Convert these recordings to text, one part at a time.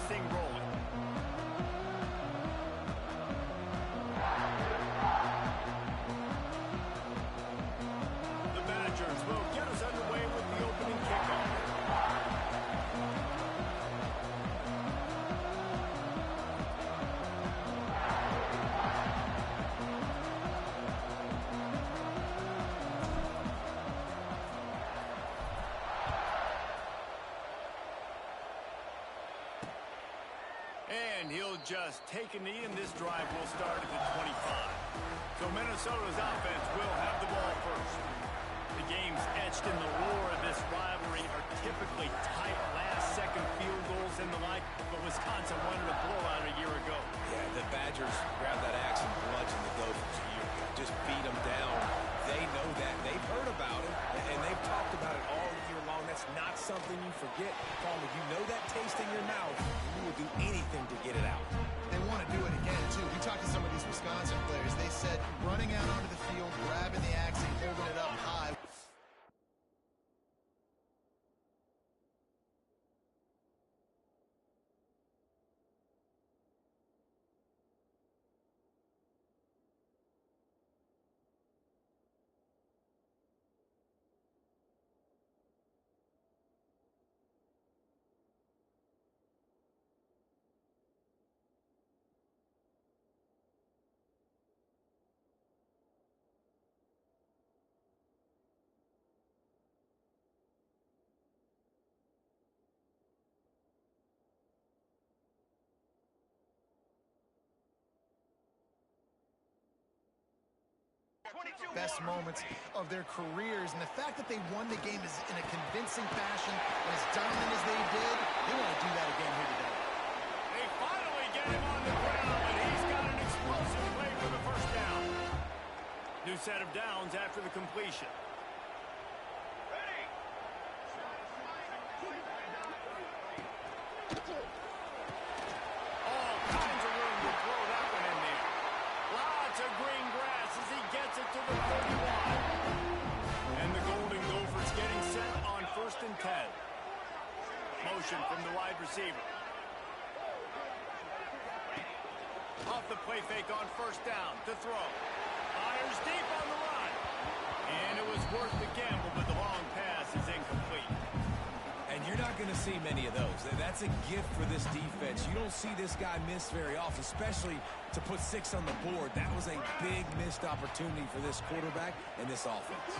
thing rolling. The Badgers will get us underway with the opening kickoff. And he'll just take a knee, and this drive will start at the 25. So Minnesota's offense will have the ball first. The games etched in the lore of this rivalry are typically tight last-second field goals and the like, but Wisconsin wanted a blowout a year ago. Yeah, the Badgers grabbed that axe and bludgeoned the Gophers a year ago. Just beat them down. They know that. They've heard about it, and they've talked about it all year long. That's not something you forget. Paul, if you know that taste in your mouth, you will do anything to get it out. They want to do it again, too. We talked to some of these Wisconsin players. They said running out onto the field, grabbing the axe and holding it up high. Best moments of their careers, and the fact that they won the game is in a convincing fashion and as dominant as they did, they want to do that again here today. They finally get him on the ground, and he's got an explosive play for the first down. New set of downs after the completion. All kinds of room to throw that one in there. Lots of green grass as he gets it to the 31. And the Golden Gophers getting set on 1st and 10. Motion from the wide receiver. Off the play fake on 1st down to throw. Fires deep on the run. And it was worth the gamble, but the long pass is incomplete. And you're not going to see many of those. That's a gift for this defense. You don't see this guy miss very often, especially to put 6 on the board. That was a big missed opportunity for this quarterback and this offense.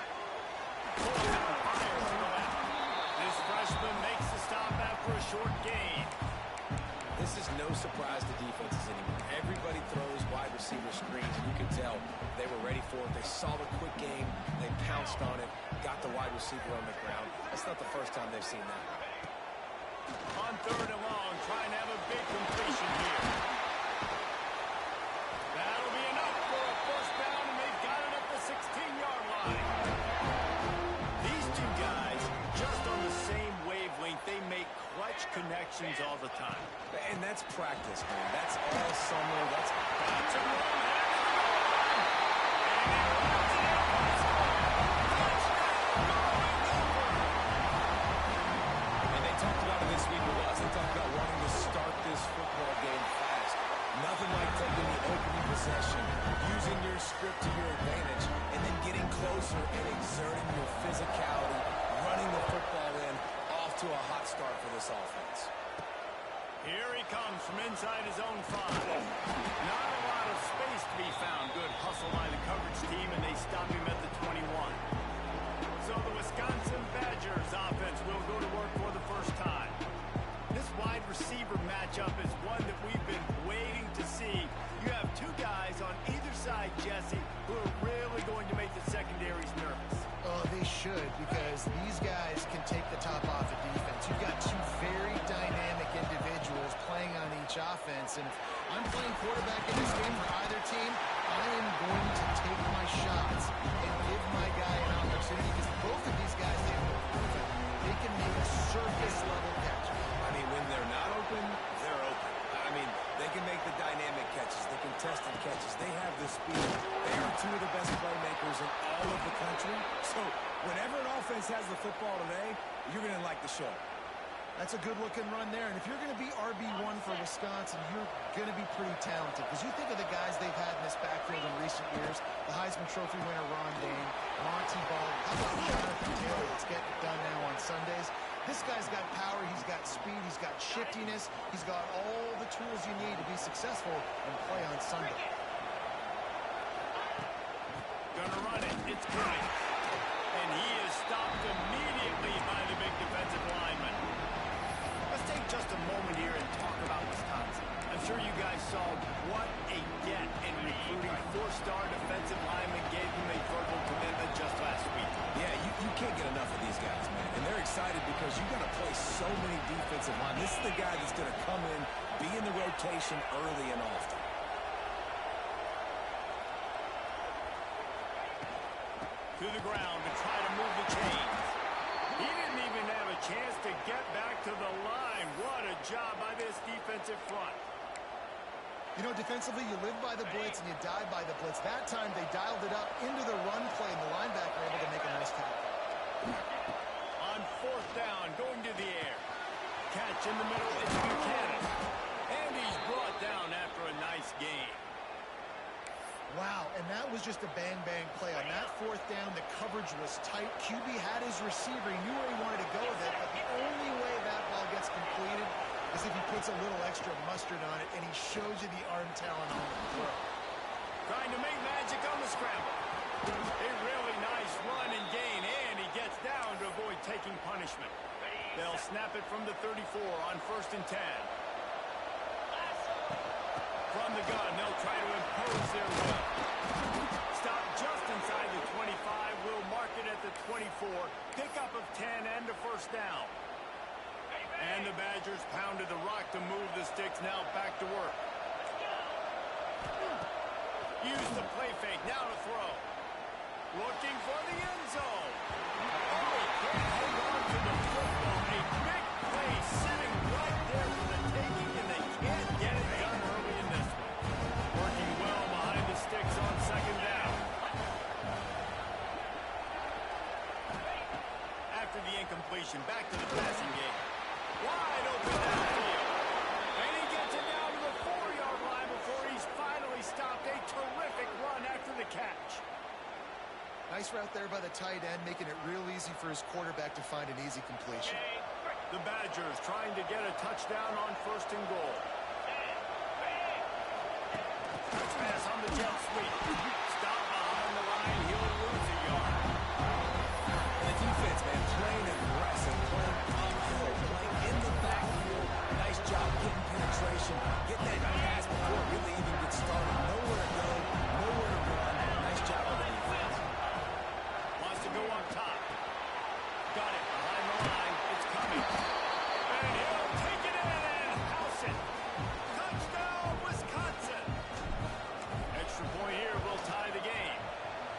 This freshman makes the stop after a short gain. This is no surprise to defenses anymore. Everybody throws wide receiver screens, and you can tell they were ready for it. They saw the quick game. They pounced on it, got the wide receiver on the ground. That's not the first time they've seen that. On 3rd and long, trying to have a big completion here. That'll be enough for a first down, and they've got it at the 16-yard line. These two guys, just on the same wavelength, they make clutch connections all the time. And that's practice, man. That's all summer. That's lots of room. And they talked about it this week with us. They talked about wanting to start this football game fast. Nothing like taking the opening possession, using your script to your advantage, and then getting closer and exerting your physicality, running the football in, off to a hot start for this offense. Here he comes from inside his own 5. Not a lot of space to be found. Good hustle by the coverage team, and they stop him at the 21. So the Wisconsin Badgers offense will go to work for the first time. This wide receiver matchup is one that we've been waiting to see. You have two guys on either side, Jesse, who are really going to make the secondaries nervous. Oh, they should, because these guys can take the top off the defense. You've got two very dynamic individuals playing on each offense, and if I'm playing quarterback in this game for either team, I am going to take my shots and give my guy an opportunity, because both of these guys, they can make surface-level catches. I mean, when they're not open, they're open. I mean, they can make the dynamic catches, the contested catches. They have the speed. They are two of the best playmakers in all of the country. So whenever an offense has the football today, you're going to like the show. That's a good-looking run there. And if you're going to be RB1 for Wisconsin, you're going to be pretty talented. Because you think of the guys they've had in this backfield in recent years, the Heisman Trophy winner Ron Dayne, Monty Ball, how about Jonathan Taylor that's getting it done now on Sundays? This guy's got power, he's got speed, he's got shiftiness, he's got all the tools you need to be successful and play on Sunday. Gonna run it. It's coming. And he is stopped immediately by the big defensive lineman. Let's take just a moment here and talk about Wisconsin. I'm sure you guys saw what a get in recruiting four-star defensive lineman gave them a verbal commitment just last week. Yeah, you can't get enough of these guys, man. And they're excited because you're going to play so many defensive line. This is the guy that's going to come in, be in the rotation early and often. To the ground to try to move the chains. He didn't even have a chance to get back to the line. What a job by this defensive front. You know, defensively, you live by the blitz and you die by the blitz. That time, they dialed it up into the run play, and the linebacker able to make a nice tackle. On fourth down, going to the air. Catch in the middle, it's Buchanan. And he's brought down after a nice gain. Wow, and that was just a bang-bang play. On that fourth down, the coverage was tight. QB had his receiver. He knew where he wanted to go with it, but the only way that ball gets completed is if he puts a little extra mustard on it, and he shows you the arm talent on the throw. Trying to make magic on the scramble. A really nice run and gain, and he gets down to avoid taking punishment. They'll snap it from the 34 on 1st and 10. From the gun, they'll try to impose their will. Stop just inside the 25. Will mark it at the 24. Pickup of 10 and a first down. And the Badgers pounded the rock to move the sticks. Now back to work. Use the play fake. Now to throw. Looking for the end zone. Oh, he can't hold on to the football. A big play sitting right there for the taking, and they can't get it done early in this one. Working well behind the sticks on 2nd down. After the incompletion, back to the passing game. Wide open downfield. And he gets it down to the 4-yard line before he's finally stopped. A terrific run after the catch. Nice route there by the tight end, making it real easy for his quarterback to find an easy completion. The Badgers trying to get a touchdown on 1st and goal. Pass on the jet sweep. Stop behind the line. He'll lose a yard. The defense, man, playing aggressive, playing uphill, playing in the backfield. Nice job getting penetration, getting that pass before it really even gets started. Nowhere to go, nowhere to run. Nice job on the defense. Wants to go up top. Got it behind the line. It's coming. And he'll take it in and house it. Touchdown, Wisconsin. Extra point here will tie the game.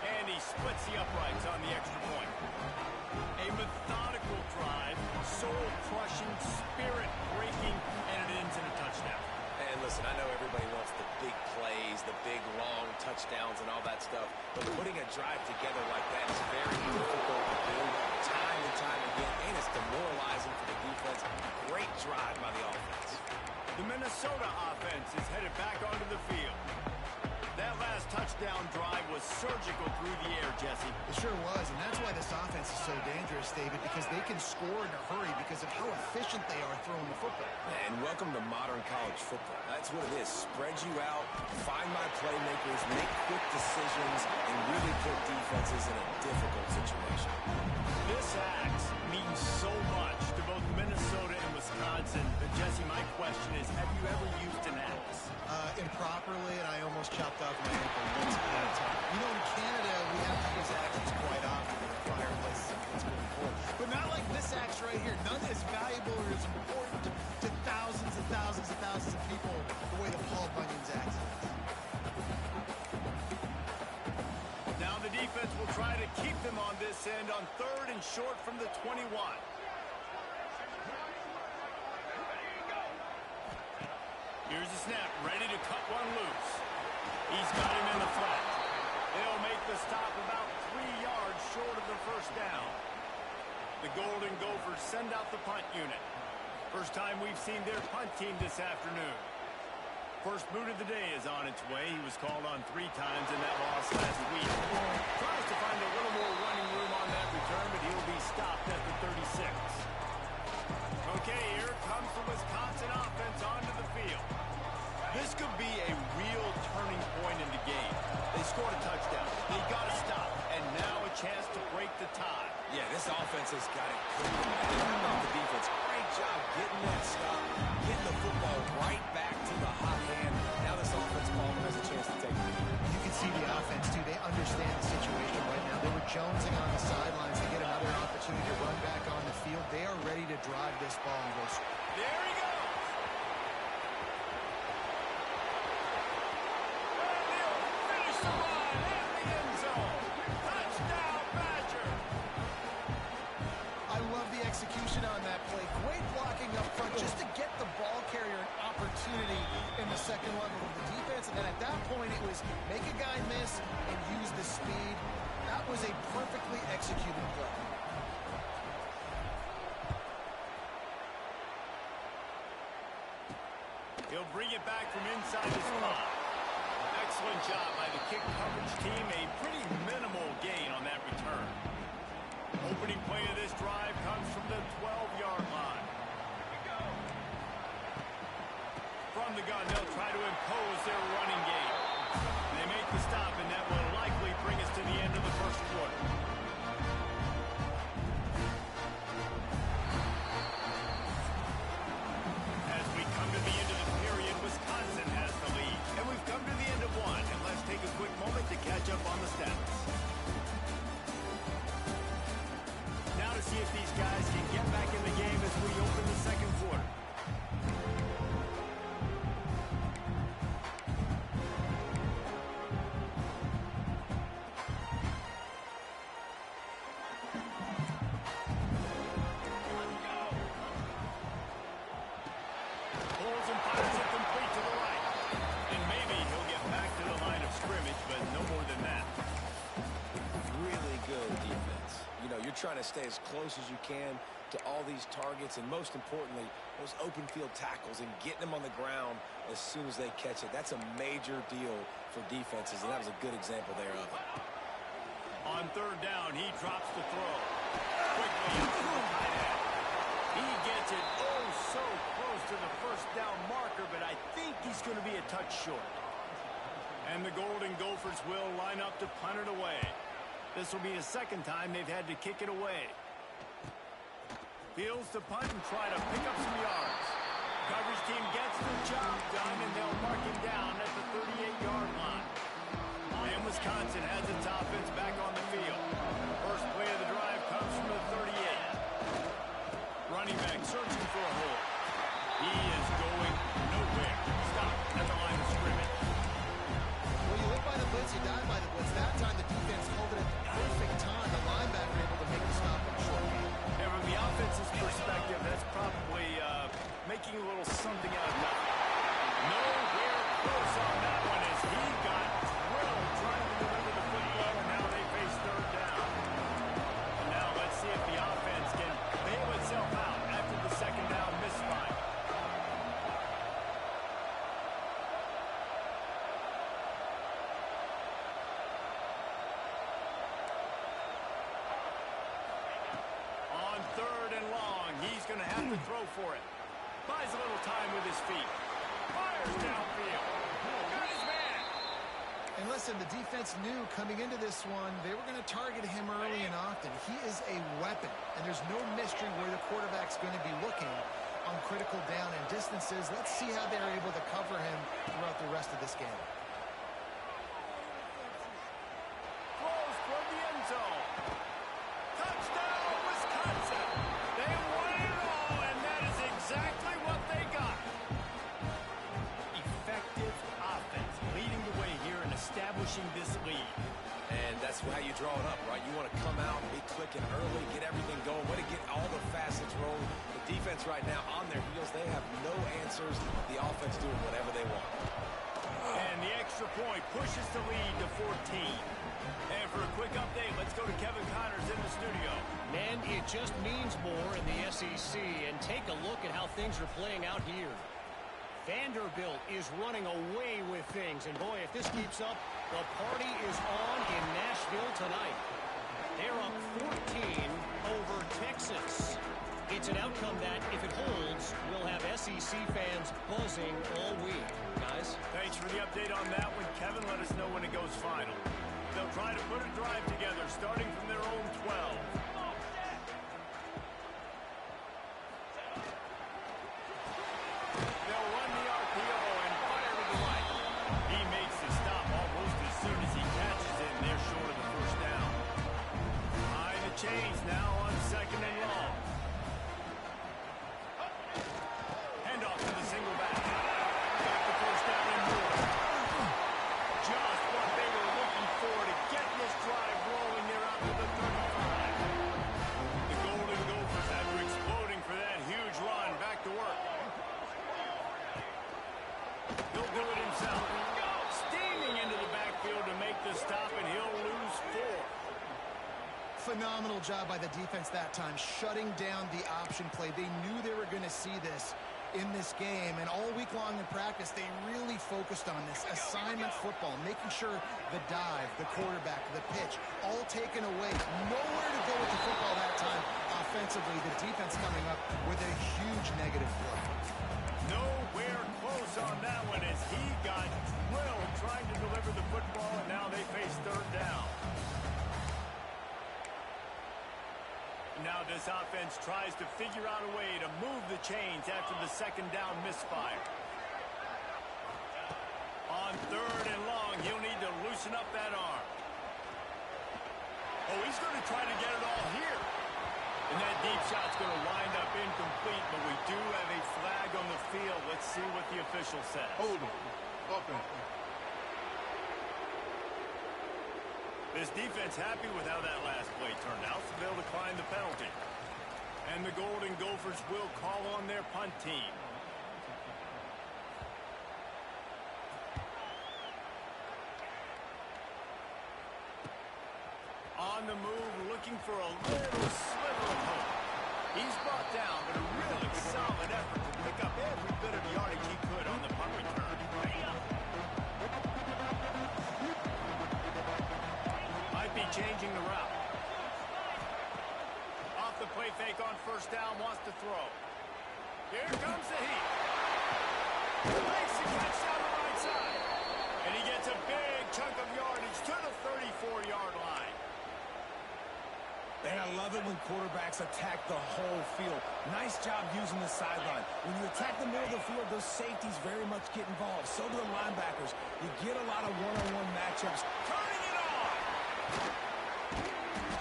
And he splits the uprights on the extra point. A methodical drive, soul-crushing, spirit-breaking, and it ends in a touchdown. And listen, I know everybody wants the big plays, the big, long touchdowns and all that stuff, but putting a drive together like that is very difficult to do time and time again, and it's demoralizing for the defense. Great drive by the offense. The Minnesota offense is headed back onto the field. That last touchdown drive was surgical through the air, Jesse. It sure was, and that's why this offense is so dangerous, David, because they can score in a hurry because of how efficient they are throwing the football. And welcome to modern college football. That's what it is. Spread you out, find my playmakers, make quick decisions, and really put defenses in a difficult situation. This axe means so much to both Minnesota and Wisconsin. But Jesse, my question is, have you ever used an axe? Improperly, and I almost chopped off my ankle once upon a time. You know, in Canada, we have to use axes quite often in the fireplace. It's pretty cool. But not like this axe right here. None as valuable or as important to thousands and thousands and thousands of people the way the Paul Bunyan's axe is. Now the defense will try to keep them on this end on 3rd and short from the 21. Here's the snap, ready to cut one loose. He's got him in the flat. They'll make the stop about 3 yards short of the first down. The Golden Gophers send out the punt unit. First time we've seen their punt team this afternoon. First boot of the day is on its way. He was called on 3 times in that loss last week. Tries to find a little more running room on that return, but he'll be stopped at the 36. Okay, here comes the Wisconsin offense onto the field. This could be a real turning point in the game. They scored a touchdown. They got to stop. And now a chance to break the tie. Yeah, this offense has got it clear. The defense, great job getting that stop, getting the football right back to the hot hand. Now this offense ball has a chance to take the lead. You can see the offense, too. They understand the situation right now. They were jonesing on the sidelines to get another opportunity to run back on the field. They are ready to drive this ball and go. There he goes. And he'll finish the run in the end zone. Touchdown, Badger. I love the execution on that play. Great blocking up front just to get the ball carrier an opportunity in the second level of the defense. And then at that point, it was make a guy miss and use the speed. That was a perfectly executed play. He'll bring it back from inside the spot. Excellent job by the kick coverage team. A pretty minimal gain on that return. Opening play of this drive comes from the 12-yard line. From the gun, they'll try to impose their running game. They make the stop, and that will likely bring us to the end of the first quarter. As we come to the end of the period, Wisconsin has the lead. And we've come to the end of one. And let's take a quick moment to catch up on the stats. Now to see if these guys can get back in the game as we open the second quarter. Pulls and fires it complete to the right. And maybe he'll get back to the line of scrimmage, but no more than that. Really good defense. You know, you're trying to stay as close as you can to all these targets, and most importantly, those open field tackles and getting them on the ground as soon as they catch it. That's a major deal for defenses, and that was a good example there of it. On third down, he drops the throw. Quickly up to the tight end. He gets it oh so close to the first down marker, but I think he's going to be a touch short. And the Golden Gophers will line up to punt it away. This will be the second time they've had to kick it away. Fields to punt and try to pick up some yards. Coverage team gets the job done, and they'll mark him down at the 38-yard line. And Wisconsin has its offense back on the field. First play of the drive comes from the 38. Running back searching for a hole. He is going nowhere. Stop at the line of scrimmage. Well, you live by the blitz, you die by the blitz. That time the defense called it at the perfect time. The linebacker able to make the stop in short game. And from the offense's perspective, that's probably making a little something out of nothing. Nowhere close on that one as he got drilled trying to deliver the football, and now they face third down. And now let's see if the offense can bail itself out after the second down misfire. On third and long, he's going to have to throw for it. Buys a little time with his feet. Fires downfield. Got his man. And listen, the defense knew coming into this one, they were going to target him early and often. He is a weapon, and there's no mystery where the quarterback's going to be looking on critical down and distances. Let's see how they're able to cover him throughout the rest of this game. Throws toward the end zone. Touchdown, Wisconsin. They won it all, and that is exactly what they got. Effective offense leading the way here and establishing this lead. And that's how you draw it up, right? You want to come out, be clicking early, get everything going, way to get all the facets rolling. The defense right now on their heels, they have no answers. The offense doing whatever they want. And the extra point pushes the lead to 14. And for a quick update, let's go to Kevin Connors in the studio. And it just means more in the SEC. And take a look at how things are playing out here. Vanderbilt is running away with things. And boy, if this keeps up, the party is on in Nashville tonight. They're up 14 over Texas. It's an outcome that, if it holds, will have SEC fans buzzing all week. Guys? Thanks for the update on that one, Kevin. Let us know when it goes final. They'll try to put a drive together, starting from their own 12. They'll run the RPO and fire to the right. He makes the stop almost as soon as he catches it, and they're short of the first down. Behind the chains now on 2nd and long. Handoff to the single back. Got the first down and more. Just what they were looking for to get this drive rolling there out to the 35. The Golden Gophers, after exploding for that huge run, back to work. He'll do it himself. Steaming into the backfield to make the stop, and he'll lose 4. Phenomenal job by the defense that time, shutting down the option play. They knew they were going to see this in this game, and all week long in practice, they really focused on this assignment football, making sure the dive, the quarterback, the pitch, all taken away. Nowhere to go with the football that time offensively. The defense coming up with a huge negative play. Nowhere close on that one as he got drilled trying to deliver the football, and now they face 3rd down. Now this offense tries to figure out a way to move the chains after the 2nd down misfire. On 3rd and long, he'll need to loosen up that arm. Oh, he's going to try to get it all here. And that deep shot's going to wind up incomplete, but we do have a flag on the field. Let's see what the official says. Hold on. Okay. This defense happy with how that last play turned out, so they'll decline the penalty. And the Golden Gophers will call on their punt team. On the move, looking for a little sliver of hope. He's brought down, but a really solid effort to pick up every bit of yardage he could on the punt return. Might be changing the route. Off the play fake on 1st down, wants to throw. Here comes the heat. Makes the catch down the right side. And he gets a big chunk of yardage to the 34-yard line. And I love it when quarterbacks attack the whole field. Nice job using the sideline. When you attack the middle of the field, those safeties very much get involved. So do the linebackers. You get a lot of one-on-one matchups. Turning it on!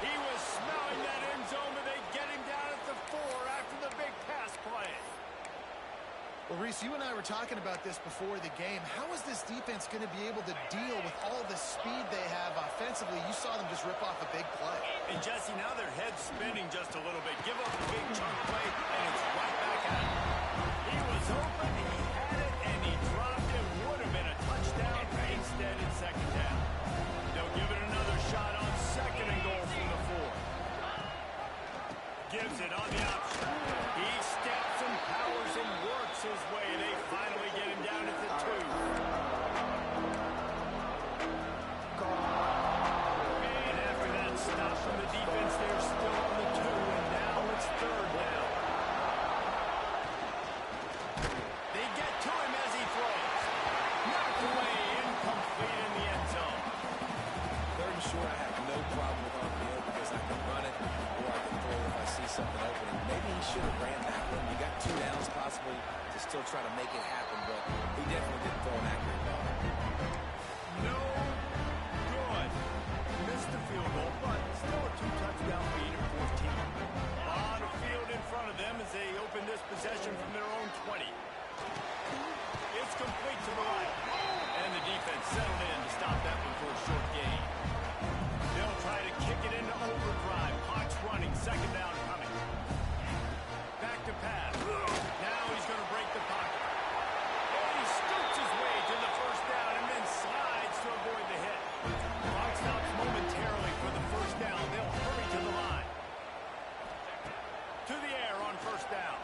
He was smelling that end zone, but they get him down at the 4 after the big pass play. Well, Reese, you and I were talking about this before the game. How is this defense going to be able to deal with all the speed they have offensively? You saw them just rip off a big play. And Jesse, now their head's spinning just a little bit. Give up a big chunk play, and it's right back at him. He was open, he had it, and he dropped it. Would have been a touchdown, but instead it's 2nd down. They'll give it another shot on 2nd and goal from the 4. Gives it on the option. He steps and powers and works his way. They finally get him down at the 2. And after that stop from the defense, they're still on the 2, and now it's 3rd down. They get to him as he throws. Knocked away, incomplete in the end zone. 3rd and short, I have no problem with RPO because I can run it or I can throw if I see something opening. Maybe he should have ran that one. You got 2 downs possibly to still try to make it happen, but he definitely didn't throw an accurate ball. No good. Missed the field goal, but still a 2-touchdown lead at 14. On the field in front of them as they open this possession from their own 20. It's complete to the right. And the defense settled in to stop that one for a short gain. They'll try to kick it into overdrive. Clock's running. 2nd down coming. Back to pass. Now he's going to break the pocket. And he scoots his way to the 1st down and then slides to avoid the hit. Clock stops momentarily for the 1st down. They'll hurry to the line. To the air on 1st down.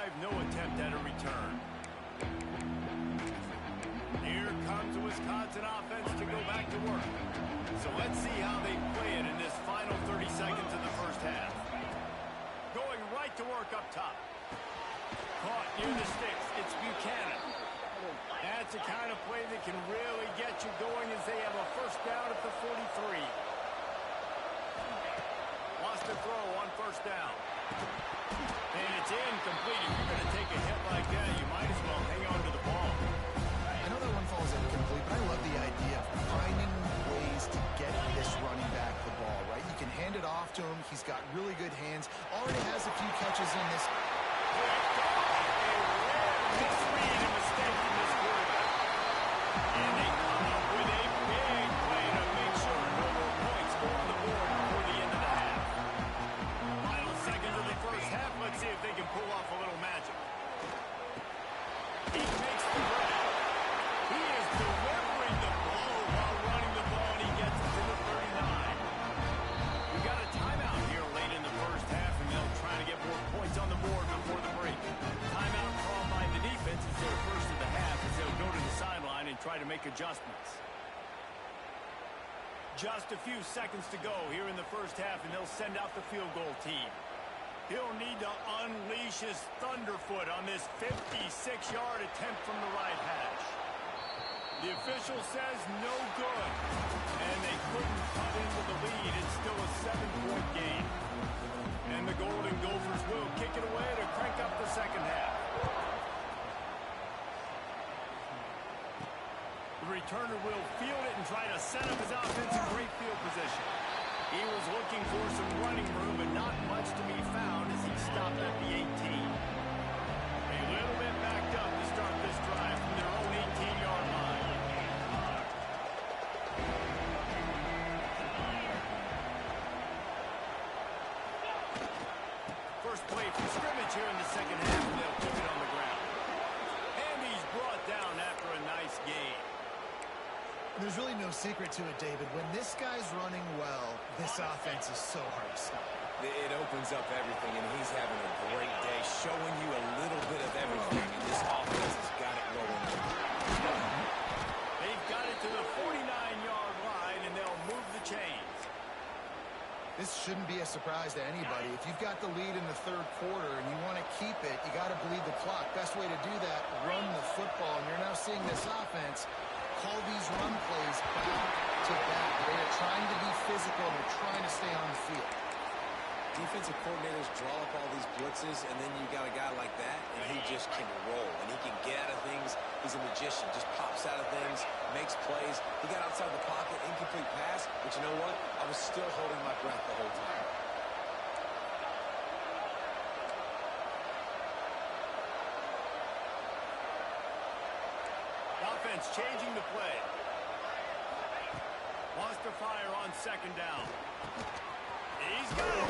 drive, no attempt at a return. Here comes the Wisconsin offense to go back to work. So let's see how they play it in this final 30 seconds of the first half. Going right to work up top. Caught near the sticks. It's Buchanan. That's the kind of play that can really get you going as they have a first down at the 43. Lost the throw on first down. And it's incomplete. If you're going to take a hit like that, you might as well hang on to the ball. I know that one falls incomplete, but I love the idea of finding ways to get this running back the ball, right? You can hand it off to him. He's got really good hands. Already has a few catches in this. Misread and mistake from this quarterback. And they come up with a big play to make sure no more points go on the board before the end of the half. Final seconds of the first half. Let's see if they can pull off a little magic. He makes the grab. He is delivering the blow while running the ball, and he gets it to the 39. We got a timeout here late in the first half, and they'll try to get more points on the board before the break. Timeout called by the defense is their first of the half as they'll go to the sideline and try to make adjustments. Just a few seconds to go here in the first half, and they'll send out the field goal team. He'll need to unleash his thunderfoot on this 56-yard attempt from the right hash. The official says no good, and they couldn't cut into the lead. It's still a 7-point game. And the Golden Gophers will kick it away to crank up the second half. The returner will field it and try to set up his offense in great field position. He was looking for some running room, but not much to be found as he stopped at the 18. A little bit backed up to start this drive from their own 18-yard line. First play from scrimmage here in the second half, and they'll keep it on the ground. And he's brought down after a nice gain. There's really no secret to it, David. When this guy's running well, this offense is so hard to stop. It opens up everything, and he's having a great day, showing you a little bit of everything, and this offense has got it rolling. They've got it to the 49-yard line, and they'll move the chains. This shouldn't be a surprise to anybody. If you've got the lead in the third quarter and you want to keep it, you got to bleed the clock. Best way to do that, run the football. And you're now seeing this offense call these run plays back to back. They are trying to be physical. They're trying to stay on the field. Defensive coordinators draw up all these blitzes, and then you got a guy like that, and he just can roll, and he can get out of things. He's a magician, just pops out of things, makes plays. He got outside the pocket, incomplete pass, but you know what? I was still holding my breath the whole time. Offense changing the play. Wants to fire on second down. He's got it.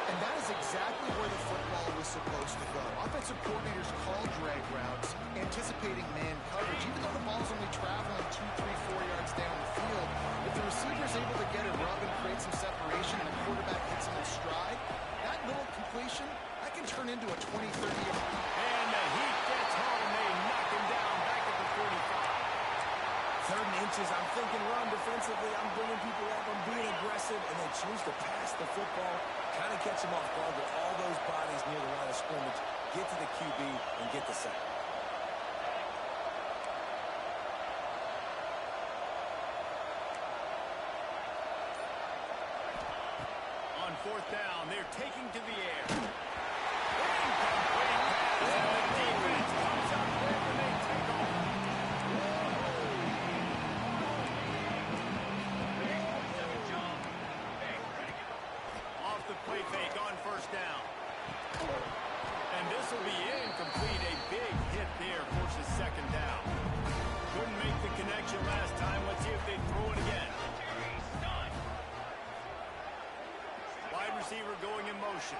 And that is exactly where the football was supposed to go. Offensive coordinators call drag routes, anticipating man coverage. Even though the ball's only traveling 2, 3, 4 yards down the field, if the receiver's able to get a rub and create some separation and the quarterback hits him in stride, that little completion, that can turn into a 20, 30-yard. And the heat gets home. They knock him down back at the 45. Third and inches, I'm thinking run defensively. I'm bringing people up. I'm being aggressive, and they choose to pass the football, kind of catch them off guard with all those bodies near the line of scrimmage, get to the QB, and get the sack. On fourth down, they're taking to the air. Incomplete pass, and the defense comes up quick and they take off. Off the play fake on first down. And this will be incomplete. A big hit there forces second down. Couldn't make the connection last time. Let's see if they throw it again. Wide receiver going in motion.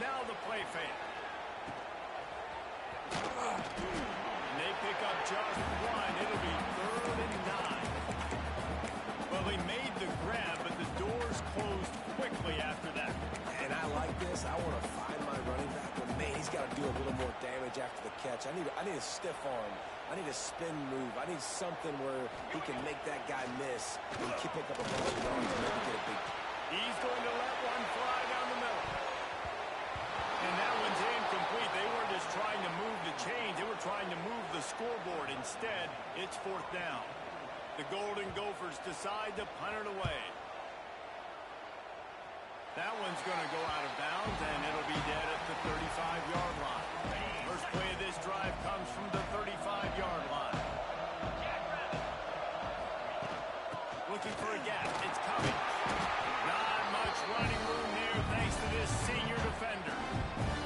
Now the play fake. And they pick up just one. It'll be 3rd and 9. Well, he made the grab, but the doors closed quickly after that. And I like this. I want to find my running back, but man, he's got to do a little more damage after the catch. I need a stiff arm. I need a spin move. I need something where he can make that guy miss and he can pick up a bunch of yards and maybe get a big. He's going to let one fly down the middle. And that one's incomplete. They weren't just trying to move the chains. They were trying to move the scoreboard. Instead, it's 4th down. The Golden Gophers decide to punt it away. That one's going to go out of bounds, and it'll be dead at the 35-yard line. First play of this drive comes from the 35-yard line. Looking for a gap. It's coming. Not much running room there thanks to this senior defender.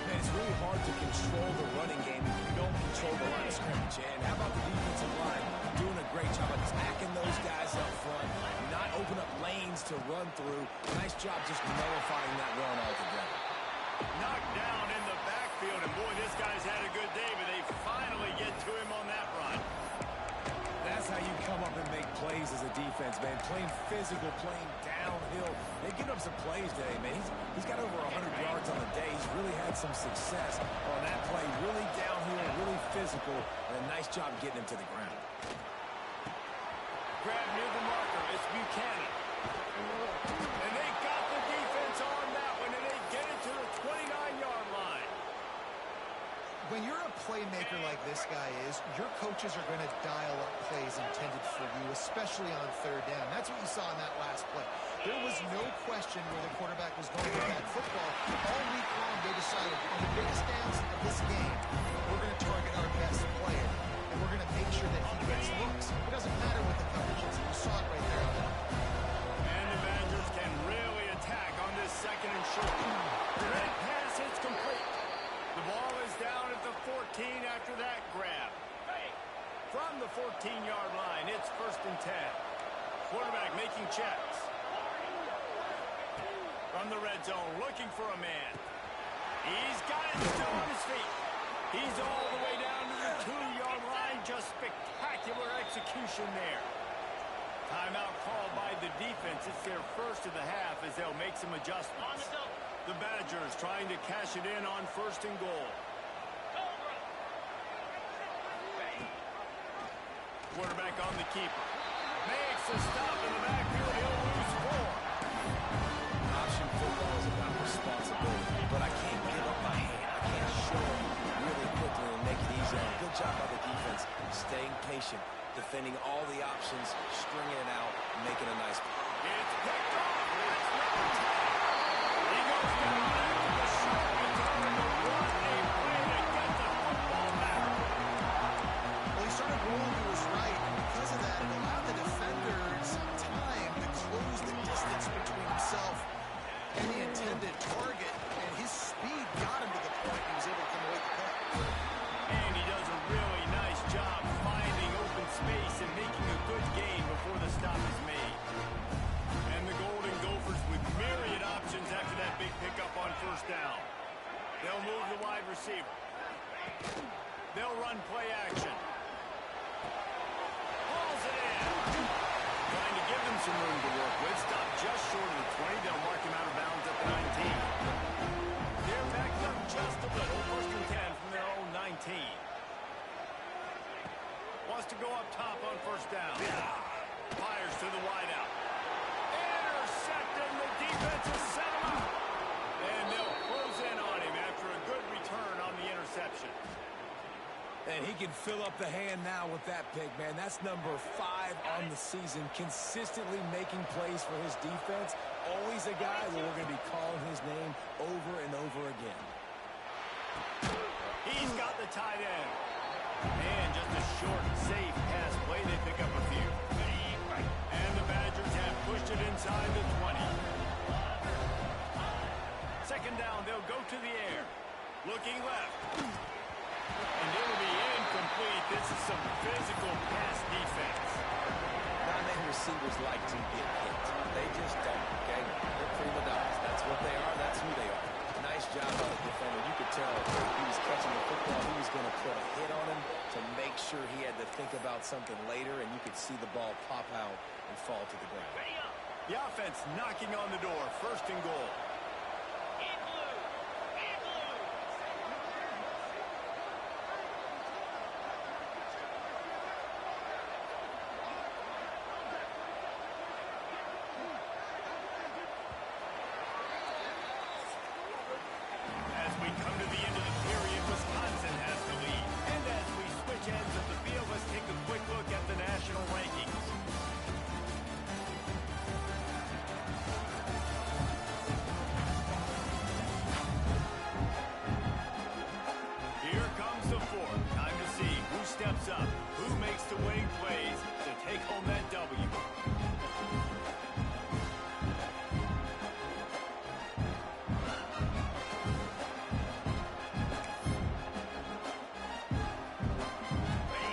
Man, it's really hard to control the running game if you don't control the line of scrimmage. And how about the defensive line doing a great job attacking those guys up front, not open up lanes to run through. Nice job just nullifying that run altogether. Knocked down in the backfield, and boy, this guy's had a good day, but they finally get to him on that run. That's how you come up and make plays as a defense, man. Playing physical, playing downhill. They've given up some plays today, man. He's got over 100 yards on the day. He's really had some success on that play. Really downhill, really physical, and a nice job getting him to the ground. Grab near the marker. It's Buchanan. And they got the defense on that one, and they get it to the 29-yard line. When you're a playmaker like this guy is, your coaches are going to dial up plays intended for you, especially on 3rd down. That's what you saw in that last play. There was no question where the quarterback was going with that football. All week long, they decided on the biggest downs of this game, we're going to target our best player, and we're going to make sure that he gets looks. It doesn't matter what the coverage is. You saw it right there on that. And the Badgers can really attack on this 2nd and short. The red pass hits complete. The ball is down at the 14 after that grab. From the 14-yard line, it's 1st and 10. Quarterback making checks. From the red zone, looking for a man. He's got it still on his feet. He's all the way down to the 2-yard line. Just spectacular execution there. Timeout called by the defense. It's their first of the half as they'll make some adjustments. The Badgers trying to cash it in on 1st and goal. Quarterback on the keeper. Makes a stop in the backfield. He'll lose 4. Option football is about responsibility, but I can't give up my hand. I can't show it really quickly and make it easy. Good job by the defense, staying patient, defending all the options, stringing it out, making a nice play. It's picked off. That's number 10. He goes down back to the short return. What a play to get the football back. Well, he started rolling to his right, and because of that, it allowed the defender some time to close the distance between himself and the intended target, and his speed got him to the point he was able to come away with the cut. And he does a really nice job finding open space and making a good gain before the stop is made. And the Golden Gophers with myriad options after that big pickup on 1st down. They'll move the wide receiver. They'll run play action. Pulls it in. Trying to give them some room to work with. Stop just short of the 20. They'll mark him out of bounds at the 19. They're backed up just a little. 1st and 10 from their own 19. Wants to go up top on 1st down. Fires to the wideout. Intercepted. The defense has set him up. And they'll close in on him after a good return on the interception. And he can fill up the hand now with that pick, man. That's number 5 on the season, consistently making plays for his defense. Always a guy where we're going to be calling his name over and over again. He's got the tight end. And just a short, safe pass play. They pick up a few. And the Badgers have pushed it inside the 20. 2nd down, they'll go to the air. Looking left. And it'll be incomplete. This is some physical pass defense. Non-man receivers like to get hit. They just don't, okay? They're prima donnas. That's what they are. That's who they are. Nice job by the defender. You could tell he was catching the football. He was going to put a hit on him to make sure he had to think about something later, and you could see the ball pop out and fall to the ground. The offense knocking on the door. First and goal. As we come to the end of the period, Wisconsin has the lead. And as we switch ends of the field, let's take a quick look at the national rankings. Here comes the fourth. Time to see who steps up, who makes the winning plays to take home that W.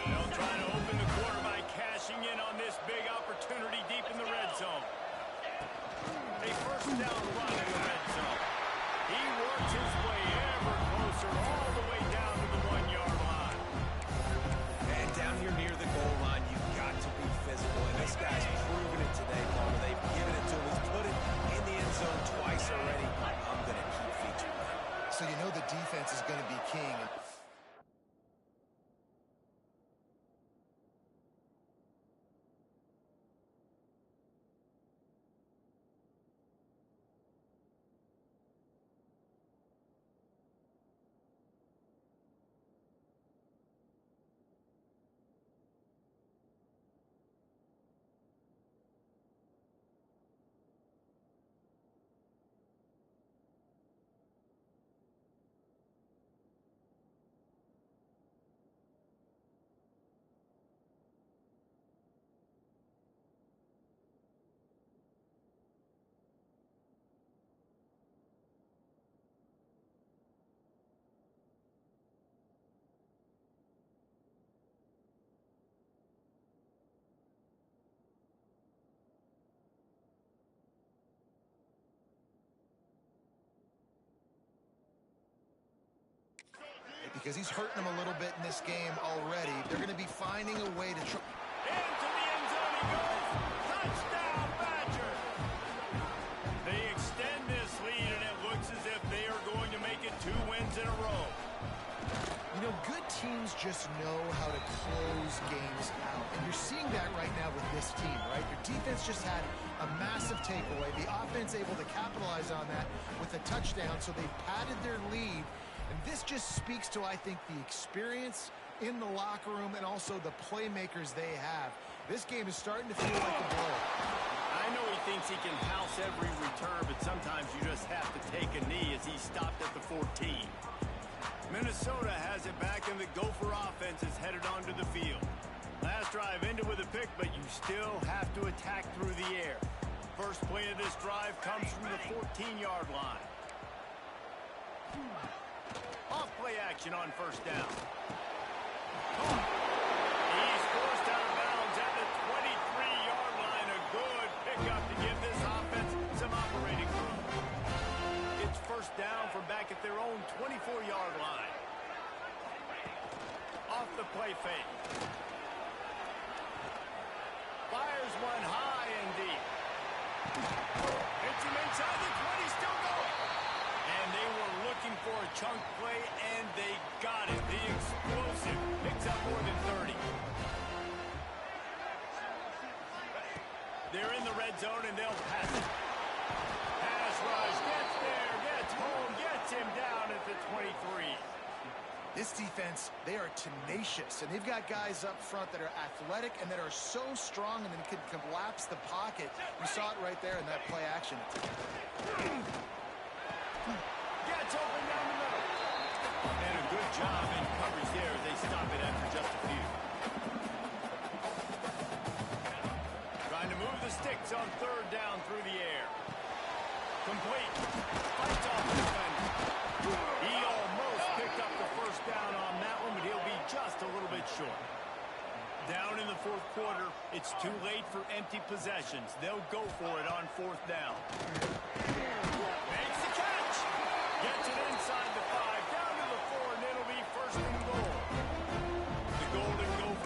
They'll try to open the quarter by cashing in on this big opportunity deep in the red zone. A first down run in the red zone. He works his way ever closer all the way down to the 1-yard line. And down here near the goal line, you've got to be physical. And this guy's proven it today, Palmer. They've given it to him. He's put it in the end zone twice already. I'm going to keep featuring that. So you know the defense is going to be king. Because he's hurting them a little bit in this game already. They're going to be finding a way to try. Into the end zone he goes. Touchdown, Badgers. They extend this lead, and it looks as if they are going to make it 2 wins in a row. You know, good teams just know how to close games out. And you're seeing that right now with this team, right? Your defense just had a massive takeaway. The offense able to capitalize on that with a touchdown, so they padded their lead. And this just speaks to, I think, the experience in the locker room and also the playmakers they have. This game is starting to feel like a blow. I know he thinks he can house every return, but sometimes you just have to take a knee as he stopped at the 14. Minnesota has it back, and the Gopher offense is headed onto the field. Last drive ended with a pick, but you still have to attack through the air. First play of this drive comes from the 14-yard line. Off play action on first down. He's forced out of bounds at the 23-yard line. A good pickup to give this offense some operating room. It's first down from back at their own 24-yard line. Off the play fake. Fires one high and deep. Hits him inside the 20, still going. And they were looking for a chunk play, and they got it. The explosive picks up more than 30. They're in the red zone, and they'll pass it. Pass rush, gets there, gets home, gets him down at the 23. This defense, they are tenacious, and they've got guys up front that are athletic and that are so strong and then can collapse the pocket. You saw it right there in that play action. Gets open down the middle. And a good job in coverage there as they stop it after just a few. Trying to move the sticks on third down through the air. Complete. Fights off the defender. He almost picked up the first down on that one, but he'll be just a little bit short. Down in the fourth quarter, it's too late for empty possessions. They'll go for it on fourth down. Makes the catch. Gets it inside the 5, down to the 4, and it'll be first and goal. The Golden Gophers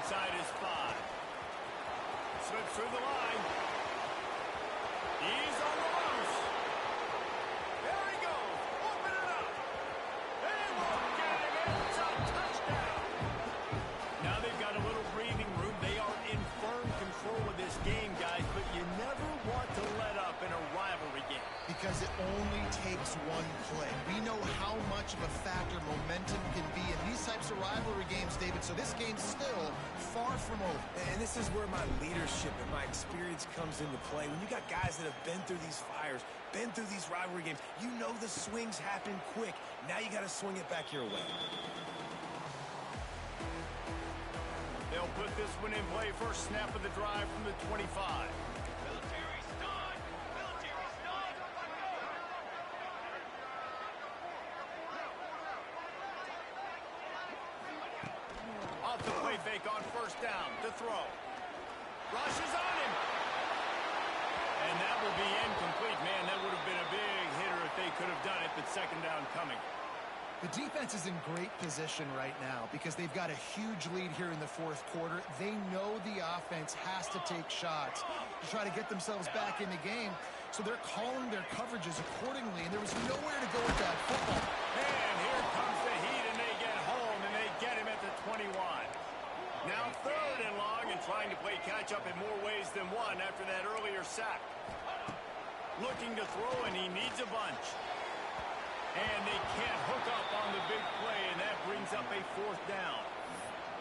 inside his 5. Slips through the line. He's on the loose. There he goes. Open it up. They won't get him. It's a touchdown. Now they've got a little breathing room. They are in firm control of this game, guys, but you never want to let up in a rivalry game. Because it only takes one play. We know how much of a factor momentum can be in these types of rivalry games, David, so this game's still far from over. And this is where my leadership and my experience comes into play. When you got guys that have been through these fires, been through these rivalry games, you know the swings happen quick. Now you got to swing it back your way. They'll put this one in play. First snap of the drive from the 25. Off the play fake on first down. To throw. Rushes on him. And that will be incomplete. Man, that would have been a big hitter if they could have done it, but second down coming. The defense is in great position right now because they've got a huge lead here in the fourth quarter. They know the offense has to take shots to try to get themselves back in the game, so they're calling their coverages accordingly, and there was nowhere to go with that football. And here comes the heat, and they get home, and they get him at the 21. Now third and long, and trying to play catch-up in more ways than one after that earlier sack. Looking to throw, and he needs a bunch. And they can't hook up on the big play, and that brings up a fourth down.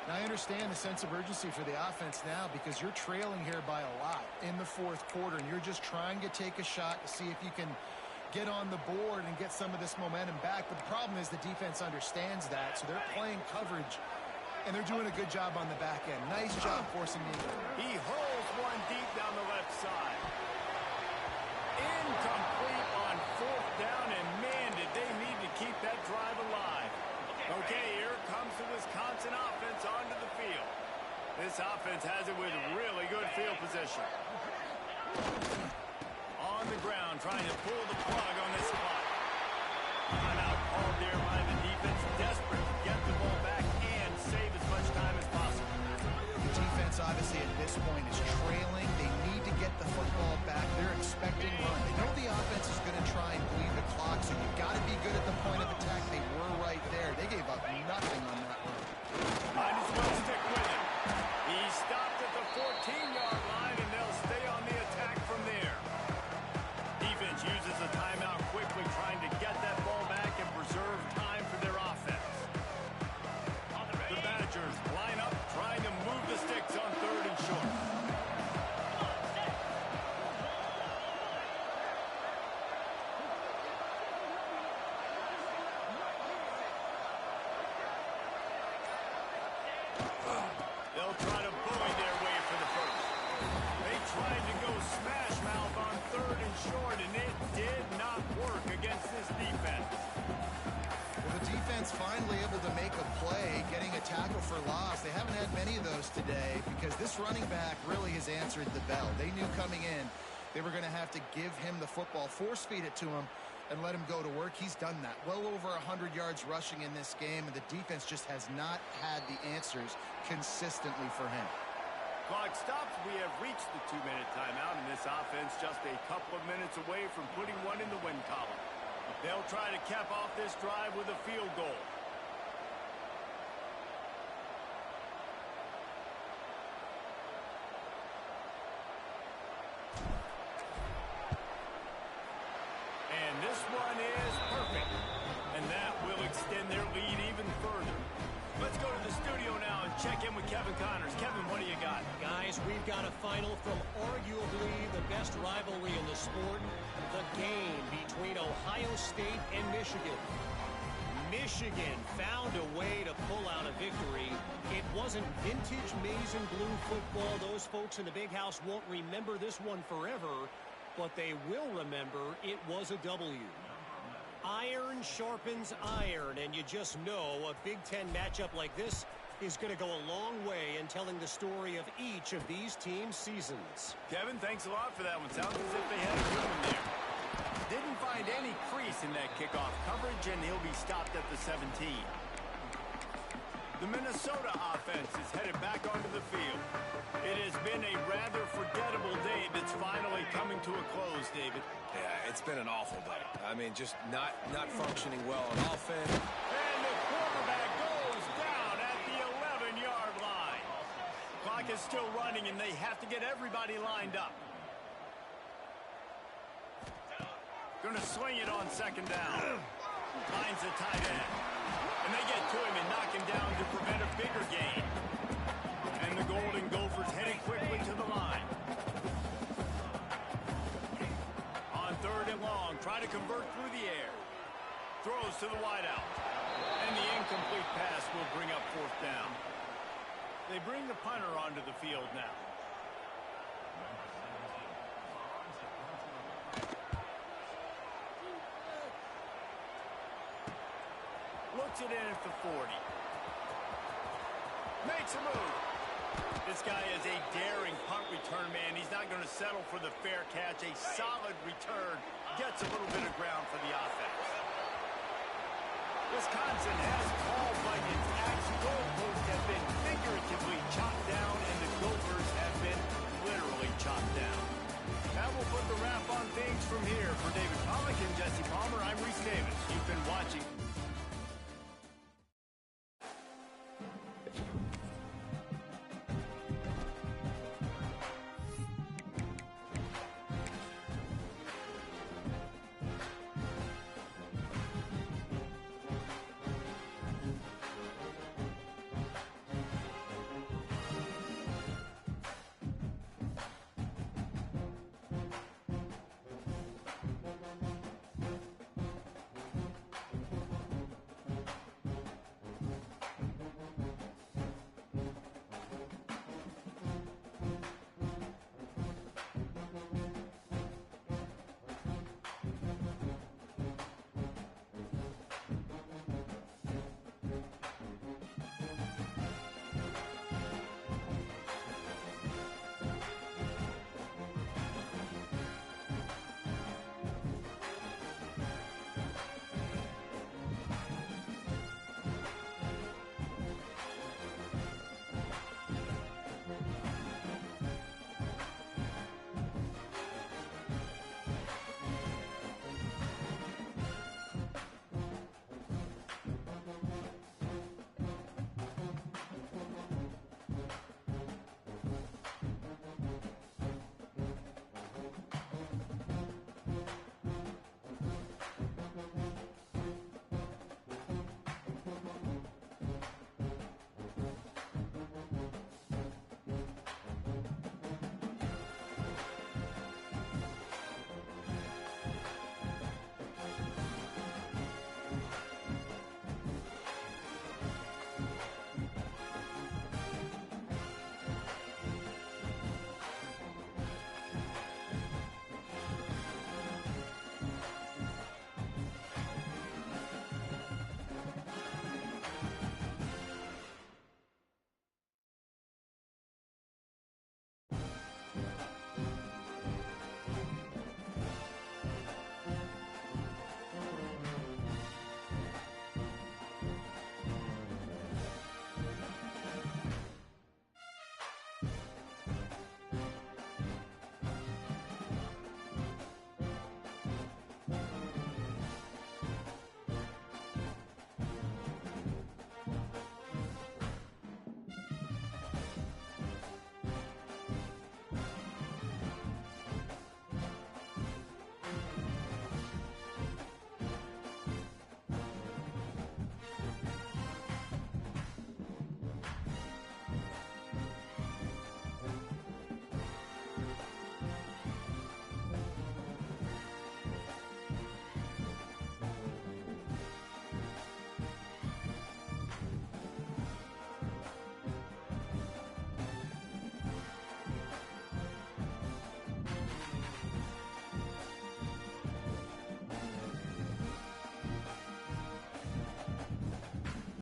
Now, I understand the sense of urgency for the offense now because you're trailing here by a lot in the fourth quarter, and you're just trying to take a shot to see if you can get on the board and get some of this momentum back. But the problem is the defense understands that, so they're playing coverage, and they're doing a good job on the back end. Nice job forcing the injury. He hurls one deep down the left side. Incomplete on fourth down, and man, did they need to keep that drive alive. Okay, here comes the Wisconsin offense onto the field. This offense has it with really good field position. On the ground, trying to pull the plug on this spot. Timeout called there by the defense, desperate to get the ball back and save as much time as possible. The defense, obviously, at this point is trailing. They need to get the football back. They're expecting run. They know the offense is going to try and bleed the clock, so you've got to be good at the point of attack. They were right there. They gave up nothing on that run. Might as well stick with it. He stopped at the 14-yard line, and they'll stay on the attack from there. Defense uses a timeout quickly, trying to get that ball back and preserve time for their offense. The Badgers line up, trying to move the sticks on third and short. They'll try to bully their way for the first. They tried to go smash mouth on third and short, and it did not work against this defense. Well, the defense finally able to make a play, getting a tackle for loss. They haven't had many of those today because this running back really has answered the bell. They knew coming in they were going to have to give him the football, force feed it to him, and let him go to work. He's done that. Well over 100 yards rushing in this game, and the defense just has not had the answers consistently for him. Clock stops. We have reached the 2-minute timeout, and this offense just a couple of minutes away from putting one in the win column. They'll try to cap off this drive with a field goal. And this one is perfect. And that will extend their lead even further. Let's go to the studio now and check in with Kevin Connors. Kevin, what do you got? Guys, we've got a final from arguably the best rivalry in the sport, the game between Ohio State and Michigan. Michigan found a way to pull out a victory. It wasn't vintage maize and blue football. Those folks in the big house won't remember this one forever, but they will remember it was a W. Iron sharpens iron, and you just know a Big Ten matchup like this is going to go a long way in telling the story of each of these teams' seasons. Kevin, thanks a lot for that one. Sounds as if they had a good one there. Didn't find any crease in that kickoff coverage, and he'll be stopped at the 17. The Minnesota offense is headed back onto the field. It has been a rather forgettable day that's finally coming to a close, David. Yeah, it's been an awful day. I mean, just not functioning well on offense. And the quarterback goes down at the 11-yard line. Clock is still running, and they have to get everybody lined up. Going to swing it on second down. Finds the tight end. And they get to him and knock him down to prevent a bigger gain. And the Golden Gophers heading quickly to the line. On third and long, try to convert through the air. Throws to the wideout. And the incomplete pass will bring up fourth down. They bring the punter onto the field now. Looks it in at the 40. Makes a move. This guy is a daring punt return man. He's not going to settle for the fair catch. A solid return. Gets a little bit of ground for the offense. Wisconsin has all but its axe goalposts have been figuratively chopped down, and the Gophers have been literally chopped down. That will put the wrap on things from here for David